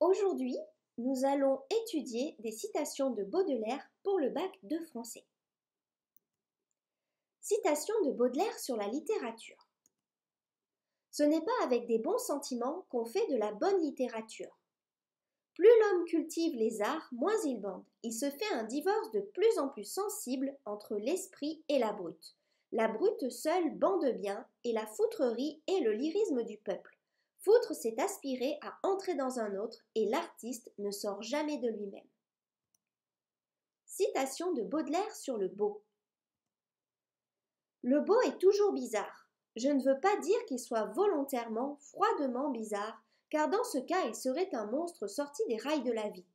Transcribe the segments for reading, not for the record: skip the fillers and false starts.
Aujourd'hui, nous allons étudier des citations de Baudelaire pour le bac de français. Citation de Baudelaire sur la littérature. Ce n'est pas avec des bons sentiments qu'on fait de la bonne littérature. Plus l'homme cultive les arts, moins il bande. Il se fait un divorce de plus en plus sensible entre l'esprit et la brute. La brute seule bande bien, et la foutrerie est le lyrisme du peuple. Foutre s'est aspiré à entrer dans un autre, et l'artiste ne sort jamais de lui-même. Citation de Baudelaire sur le beau. Le beau est toujours bizarre. Je ne veux pas dire qu'il soit volontairement, froidement bizarre, car dans ce cas il serait un monstre sorti des rails de la vie.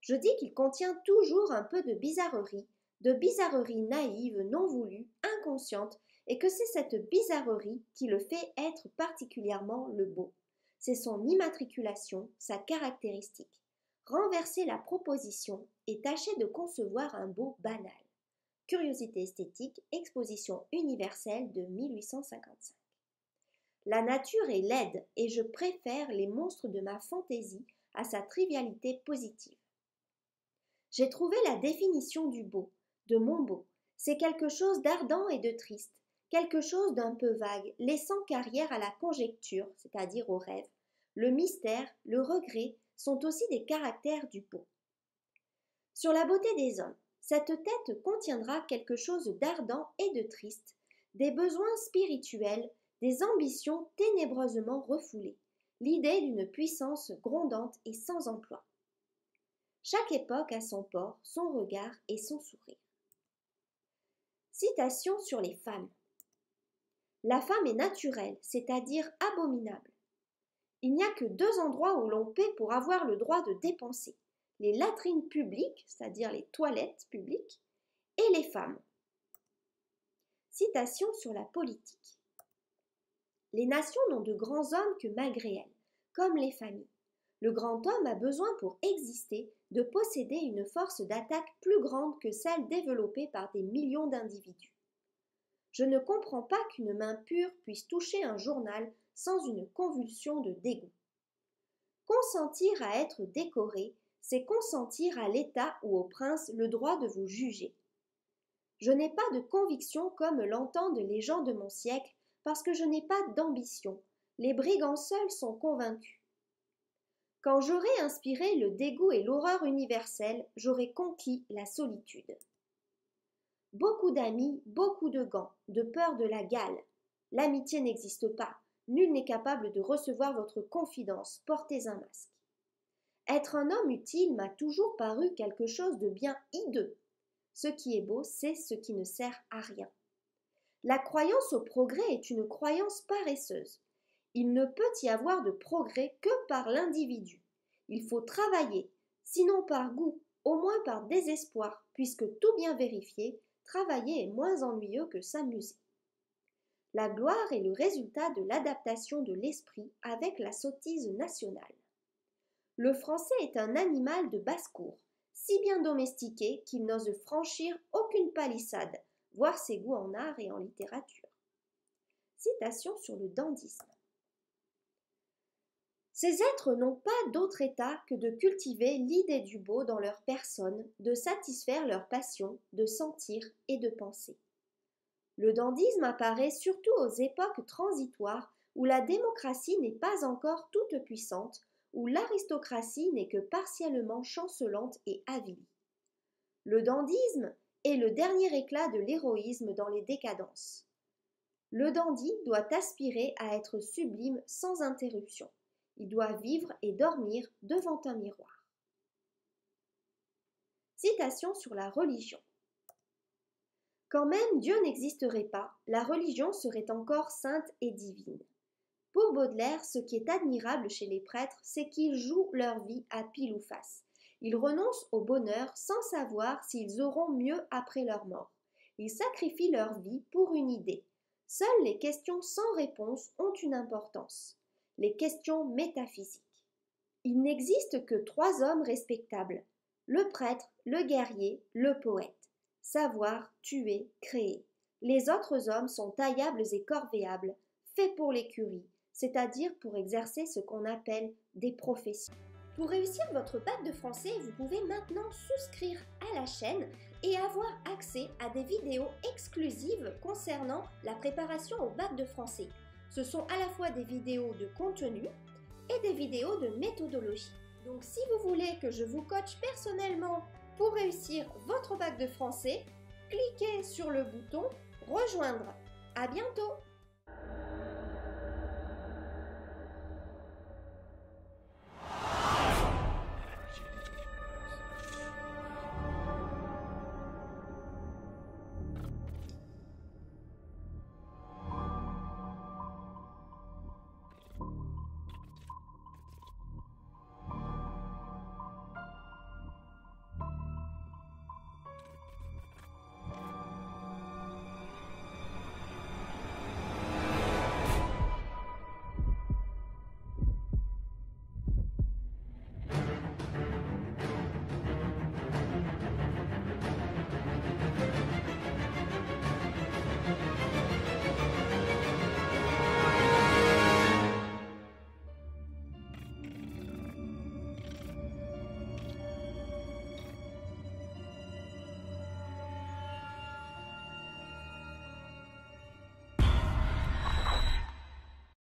Je dis qu'il contient toujours un peu de bizarrerie naïve, non voulue, inconsciente, et que c'est cette bizarrerie qui le fait être particulièrement le beau. C'est son immatriculation, sa caractéristique. Renverser la proposition et tâcher de concevoir un beau banal. Curiosité esthétique, exposition universelle de 1855. La nature est laide et je préfère les monstres de ma fantaisie à sa trivialité positive. J'ai trouvé la définition du beau, de mon beau. C'est quelque chose d'ardent et de triste, quelque chose d'un peu vague, laissant carrière à la conjecture, c'est-à-dire au rêve. Le mystère, le regret sont aussi des caractères du beau. Sur la beauté des hommes, cette tête contiendra quelque chose d'ardent et de triste, des besoins spirituels, des ambitions ténébreusement refoulées, l'idée d'une puissance grondante et sans emploi. Chaque époque a son port, son regard et son sourire. Citation sur les femmes. La femme est naturelle, c'est-à-dire abominable. Il n'y a que deux endroits où l'on paie pour avoir le droit de dépenser. Les latrines publiques, c'est-à-dire les toilettes publiques, et les femmes. Citation sur la politique. Les nations n'ont de grands hommes que malgré elles, comme les familles. Le grand homme a besoin pour exister de posséder une force d'attaque plus grande que celle développée par des millions d'individus. Je ne comprends pas qu'une main pure puisse toucher un journal sans une convulsion de dégoût. Consentir à être décoré, c'est consentir à l'État ou au prince le droit de vous juger. Je n'ai pas de conviction comme l'entendent les gens de mon siècle, parce que je n'ai pas d'ambition. Les brigands seuls sont convaincus. Quand j'aurai inspiré le dégoût et l'horreur universelle, j'aurai conquis la solitude. Beaucoup d'amis, beaucoup de gants, de peur de la gale. L'amitié n'existe pas. Nul n'est capable de recevoir votre confidence. Portez un masque. Être un homme utile m'a toujours paru quelque chose de bien hideux. Ce qui est beau, c'est ce qui ne sert à rien. La croyance au progrès est une croyance paresseuse. Il ne peut y avoir de progrès que par l'individu. Il faut travailler, sinon par goût, au moins par désespoir, puisque tout bien vérifié, travailler est moins ennuyeux que s'amuser. La gloire est le résultat de l'adaptation de l'esprit avec la sottise nationale. Le français est un animal de basse-cour, si bien domestiqué qu'il n'ose franchir aucune palissade, voir ses goûts en art et en littérature. Citation sur le dandysme. Ces êtres n'ont pas d'autre état que de cultiver l'idée du beau dans leur personne, de satisfaire leurs passions, de sentir et de penser. Le dandysme apparaît surtout aux époques transitoires où la démocratie n'est pas encore toute puissante, où l'aristocratie n'est que partiellement chancelante et avilie. Le dandysme est le dernier éclat de l'héroïsme dans les décadences. Le dandy doit aspirer à être sublime sans interruption. Il doit vivre et dormir devant un miroir. Citation sur la religion. Quand même Dieu n'existerait pas, la religion serait encore sainte et divine. Pour Baudelaire, ce qui est admirable chez les prêtres, c'est qu'ils jouent leur vie à pile ou face. Ils renoncent au bonheur sans savoir s'ils auront mieux après leur mort. Ils sacrifient leur vie pour une idée. Seules les questions sans réponse ont une importance. Les questions métaphysiques. Il n'existe que trois hommes respectables, le prêtre, le guerrier, le poète. Savoir, tuer, créer. Les autres hommes sont taillables et corvéables, faits pour l'écurie, c'est-à-dire pour exercer ce qu'on appelle des professions. Pour réussir votre bac de français, vous pouvez maintenant souscrire à la chaîne et avoir accès à des vidéos exclusives concernant la préparation au bac de français. Ce sont à la fois des vidéos de contenu et des vidéos de méthodologie. Donc si vous voulez que je vous coache personnellement pour réussir votre bac de français, cliquez sur le bouton « Rejoindre ». À bientôt!